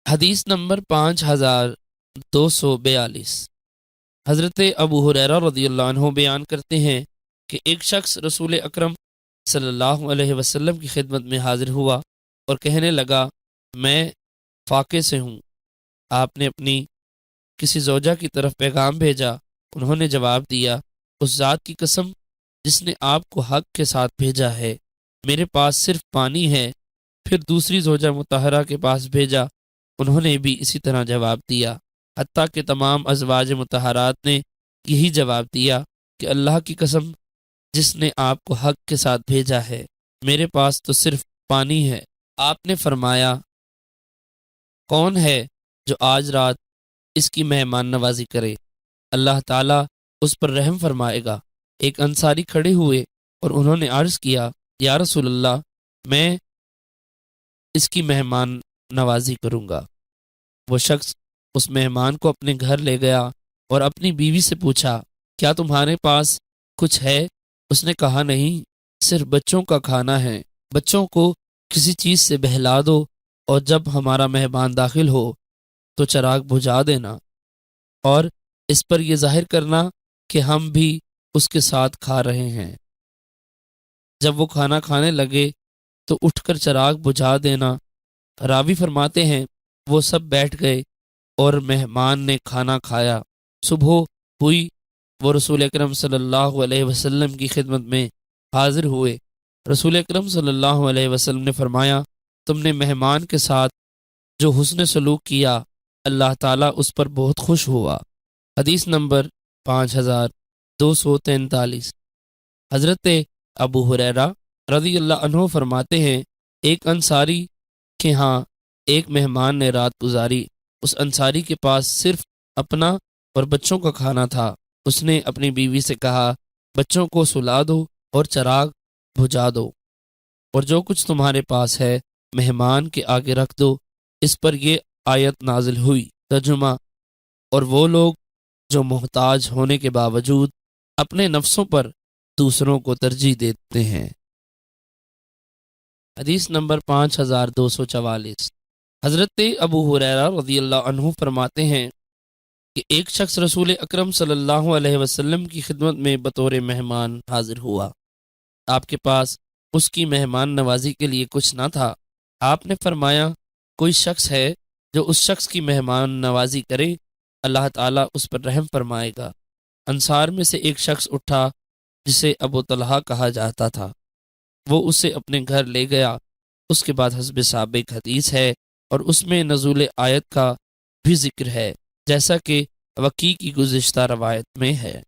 حدیث نمبر 5242، حضرت ابو ہریرہ رضی اللہ عنہ بیان کرتے ہیں کہ ایک شخص رسول اکرم صلی اللہ علیہ وسلم کی خدمت میں حاضر ہوا اور کہنے لگا میں فاقے سے ہوں، آپ نے اپنی کسی زوجہ کی طرف پیغام بھیجا؟ انہوں نے جواب دیا اس ذات کی قسم جس نے آپ کو حق کے ساتھ بھیجا ہے، میرے پاس صرف پانی ہے۔ پھر دوسری زوجہ مطہرہ کے پاس بھیجا، انہوں نے بھی اسی طرح جواب دیا، حتیٰ کہ تمام ازواج مطہرات نے یہی جواب دیا کہ اللہ کی قسم جس نے آپ کو حق کے ساتھ بھیجا ہے، میرے پاس تو صرف پانی ہے۔ آپ نے فرمایا کون ہے جو آج رات اس کی مہمان نوازی کرے، اللہ تعالیٰ اس پر رحم فرمائے گا۔ ایک انصاری کھڑے ہوئے اور انہوں نے عرض کیا یا رسول اللہ، میں اس کی مہمان نوازی کروں گا۔ وہ شخص اس مہمان کو اپنے گھر لے گیا اور اپنی بیوی سے پوچھا کیا تمہارے پاس کچھ ہے؟ اس نے کہا نہیں، صرف بچوں کا کھانا ہے، بچوں کو کسی چیز سے بہلا دو اور جب ہمارا مہمان داخل ہو تو چراغ بجھا دینا اور اس پر یہ ظاہر کرنا کہ ہم بھی اس کے ساتھ کھا رہے ہیں۔ جب وہ کھانا کھانے لگے تو اٹھ کر چراغ بجھا دینا۔ راوی فرماتے ہیں وہ سب بیٹھ گئے اور مہمان نے کھانا کھایا۔ صبح ہوئی، وہ رسول اکرم صلی اللہ علیہ وسلم کی خدمت میں حاضر ہوئے۔ رسول اکرم صلی اللہ علیہ وسلم نے فرمایا تم نے مہمان کے ساتھ جو حسن سلوک کیا اللہ تعالیٰ اس پر بہت خوش ہوا۔ حدیث نمبر 5243، حضرت ابو ہریرہ رضی اللہ عنہ فرماتے ہیں ایک انصاری کے ہاں ایک مہمان نے رات گزاری۔ اس انصاری کے پاس صرف اپنا اور بچوں کا کھانا تھا۔ اس نے اپنی بیوی سے کہا بچوں کو سلا دو اور چراغ بجھا دو اور جو کچھ تمہارے پاس ہے مہمان کے آگے رکھ دو۔ اس پر یہ آیت نازل ہوئی۔ ترجمہ، اور وہ لوگ جو محتاج ہونے کے باوجود اپنے نفسوں پر دوسروں کو ترجیح دیتے ہیں۔ حدیث نمبر 5244، حضرت ابو ہریرہ رضی اللہ عنہ فرماتے ہیں کہ ایک شخص رسول اکرم صلی اللہ علیہ وسلم کی خدمت میں بطور مہمان حاضر ہوا۔ آپ کے پاس اس کی مہمان نوازی کے لیے کچھ نہ تھا۔ آپ نے فرمایا کوئی شخص ہے جو اس شخص کی مہمان نوازی کرے، اللہ تعالیٰ اس پر رحم فرمائے گا۔ انصار میں سے ایک شخص اٹھا جسے ابو طلحہ کہا جاتا تھا، وہ اسے اپنے گھر لے گیا۔ اس کے بعد حسب سابق حدیث ہے اور اس میں نزول آیت کا بھی ذکر ہے جیسا کہ وقیع کی گزشتہ روایت میں ہے۔